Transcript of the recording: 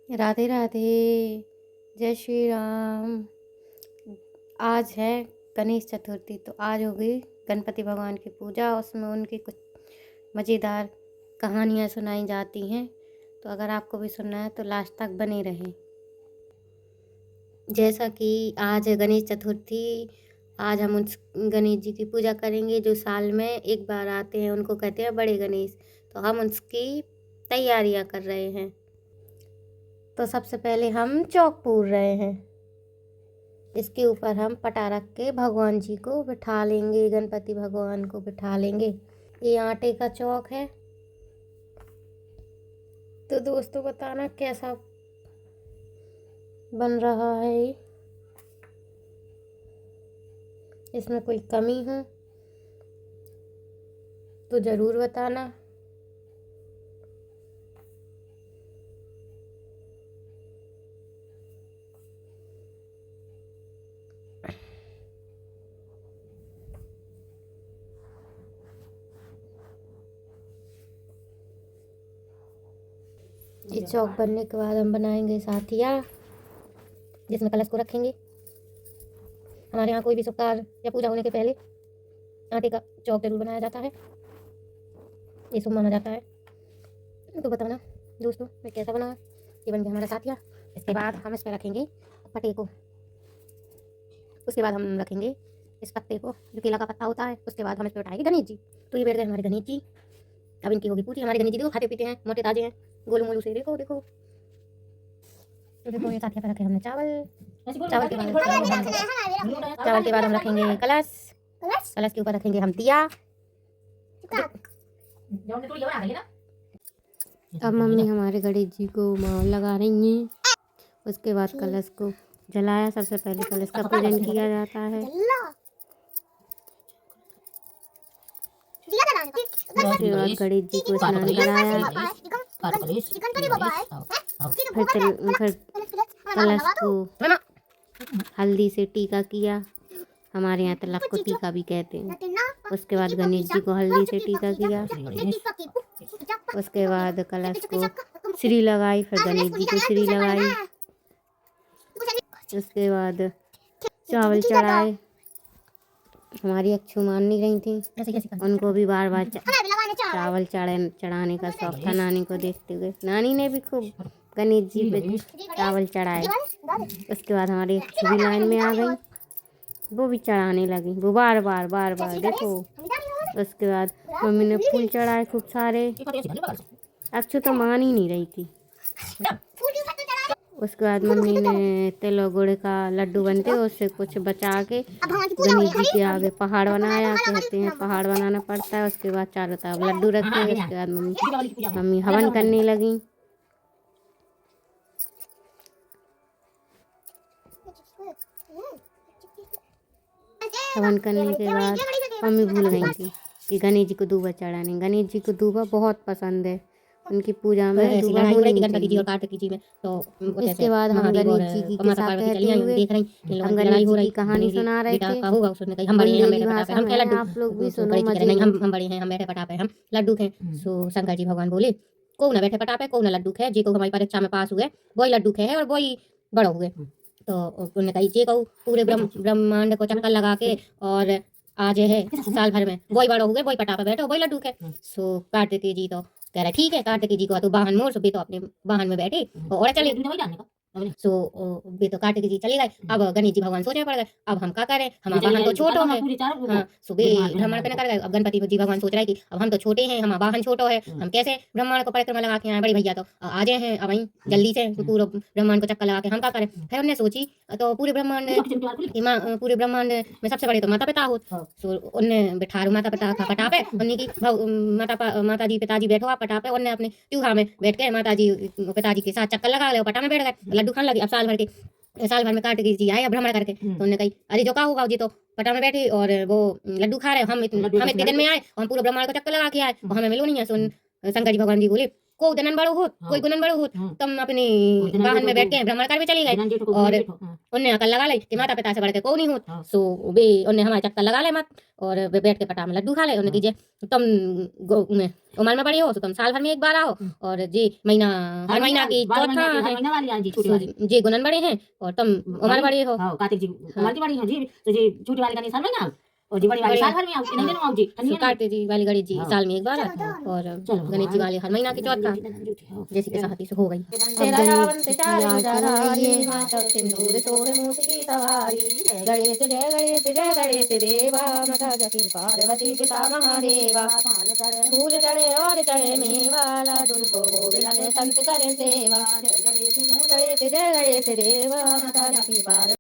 राधे राधे। जय श्री राम। आज है गणेश चतुर्थी, तो आज होगी गणपति भगवान की पूजा। उसमें उनकी कुछ मज़ेदार कहानियाँ सुनाई जाती हैं, तो अगर आपको भी सुनना है तो लास्ट तक बने रहें। जैसा कि आज है गणेश चतुर्थी, आज हम उस गणेश जी की पूजा करेंगे जो साल में एक बार आते हैं। उनको कहते हैं बड़े गणेश। तो हम उसकी तैयारियां कर रहे हैं। तो सबसे पहले हम चौक पूर रहे हैं। इसके ऊपर हम पटा रख के भगवान जी को बिठा लेंगे, गणपति भगवान को बिठा लेंगे। ये आटे का चौक है। तो दोस्तों बताना कैसा बन रहा है ये, इसमें कोई कमी हो तो ज़रूर बताना। ये चौक बनने के बाद हम बनाएंगे साथिया, जिसमें कलश को रखेंगे। हमारे यहाँ कोई भी शुभ कार्य या पूजा होने के पहले आटे का चौक जरूर बनाया जाता है, ये शुभ माना जाता है। तो बताना दोस्तों मैं कैसा बना। ये बन गया हमारा साथिया। इसके बाद हम इस पर रखेंगे पट्टे को। उसके बाद हम रखेंगे इस पत्ते को, जो केला का पत्ता होता है। उसके बाद हम इस पर उठाएंगे गणेश जी। तो ये बैठ गए हमारे गणेश जी। अब इनकी होगी पूरी। हमारे गणेश जी देखो खाते पीते हैं, मोटे ताजे हैं, गोलू मोलू से। देखो देखो देखो, ये साथिया पर रखे हमने चावल। चावल के बाद हम रखेंगे कलश। कलश के ऊपर रखेंगे हम दिया। अब मम्मी हमारे गणेश जी को माल लगा रही हैं। उसके बाद कलश को जलाया। सबसे पहले कलश का पूजन किया जाता है। उसके बाद गणेश जी को स्नान कराया। फिर कलश को हल्दी से टीका किया। हमारे यहाँ तिलक को टीका भी कहते हैं। उसके बाद गणेश जी को हल्दी से टीका किया। उसके बाद कलश को श्री लगाई। फिर गणेश जी को श्री लगाई। उसके बाद चावल चढ़ाए। हमारी अक्षु मान नहीं रही थी, उनको भी बार बार चावल चढ़ाने का शौक था नानी को देखते हुए। नानी ने भी खूब गणेश जी पे चावल चढ़ाए। उसके बाद हमारी अक्षु भी लाइन में आ गई, वो भी चढ़ाने लगी। वो बार बार देखो। उसके बाद मम्मी ने फूल चढ़ाए खूब सारे। अक्षु तो मान ही नहीं रही थी। उसके बाद मम्मी ने तिल और गुड़ का लड्डू बनते उससे कुछ बचा के गणेश जी के आगे पहाड़ बनाया। कहते हैं पहाड़ बनाना पड़ता है। उसके बाद चारों तरफ लड्डू रखे। उसके बाद मम्मी हवन करने लगी। हवन करने के बाद मम्मी भूल गई थी कि गणेश जी को दूबा चढ़ाने। गणेश जी को दूबा बहुत पसंद है, उनकी पूजा में दूबा होनी गणपति जी और कार्तिक जी में। तो इसके बाद हम गणेश जी की किस्सा कहते हुए हम गणेश जी की कहानी सुना रहे थे। हम बड़े हैं, हम बैठे पटापे, हम क्या लड्डू। आप लोग भी सुनो मजे। नहीं, हम बड़े हैं, हम बैठे पटापे, हम लड्डू खे। सो शंकर जी भगवान बोले को ना बैठे पटापे, को ना लड्डू खे। जे को हमारी परीक्षा में पास हुए वही लड्डू खे है और वही बड़ो हुए। तो उन्होंने कही जे कहूँ पूरे ब्रह्मांड को चक्कर लगा के और आज है साल भर में वही बड़ो हुए, वही पटापे बैठे, वही लड्डू खे। सो कार्तिकेय जी तो कह रहा ठीक है, कार्तिकेय जी को तो वाहन मोर, सो भी तो अपने वाहन में बैठे और चले। सो वे तो कार्तिक जी चले गए। अब गणेश जी भगवान सोचने पड़ गए अब हम क्या करें, हमारा वाहन तो छोटो है। हाँ, सुबह भ्रमण पे न कर गए। अब गणपति जी भगवान सोच रहे कि अब हम तो छोटे हैं, हमारा वाहन छोटो है, हम कैसे ब्रह्मांड को परिक्रमा लगा के आए। बड़ी भैया तो आ जाए हैं अब वहीं जल्दी से पूरा ब्रह्मांड को चक्कर लगा के हम क्या करें। फिर उन्हें सोची तो पूरे ब्रह्मांड में सबसे बड़े तो माता पिता हो। सो उनने बिठा माता पिता का पटापे, उन्हें की माता जी पिताजी बैठो आप पटापे। उनने अपने चूहा में बैठ के माता जी पिताजी के साथ चक्कर लगा ले, पटा में बैठ गए, लड्डू खाने लगी। अब साल भर में कार्तिक जी आए अब भ्रमण करके। तो उन्होंने कही अरे जो का होगा जी तो पटा में बैठी और वो लड्डू खा रहे। हम इतने दिन में आए और हम पूरा ब्रह्मांड को चक्कर लगा के आए और हमें मिलो नहीं है। सुन शंकर जी भगवान जी बोले को दनन बड़ो हो कोई गुनन बड़ो हो, तुम अपने वाहन में बैठ के भ्रमण कर भी चली गए और उन्हें अकल लगा ली कि माता पिता से बढ़ के कोई नहीं होत सो वे उन्हें हमारे चक्कर लगा ले मत और वे बैठ के पटा में लड्डू खा ले उन्हें कीजिए तुम उम्र में बड़ी हो तो तुम साल भर में एक बार आओ और जी महीना हर महीना की चौथा है जी गुनन बड़े हैं और तुम उम्र बड़े हो कार्तिक जी उम्र की बड़ी है जी तो जी छोटी वाली गणेश हर महीना और जी बड़ी वाली साल भर में आओ नहीं दिन आओ जी कार्तिक जी वाली गणेश जी साल में एक बार और गणेश जी वाले हर महीना की चौथा जैसे कि सहती से हो गई सिंदूर सोहे मूसी सवारी गणेश जय गणेश जय गणेश देवा माता जकी पार्वती पिता महादेवा फूल चढ़े और चढ़े मेवाला तुमको गोविंद संत करे सेवा जय गणेश जय गणेश देवा माता जकी पार्वती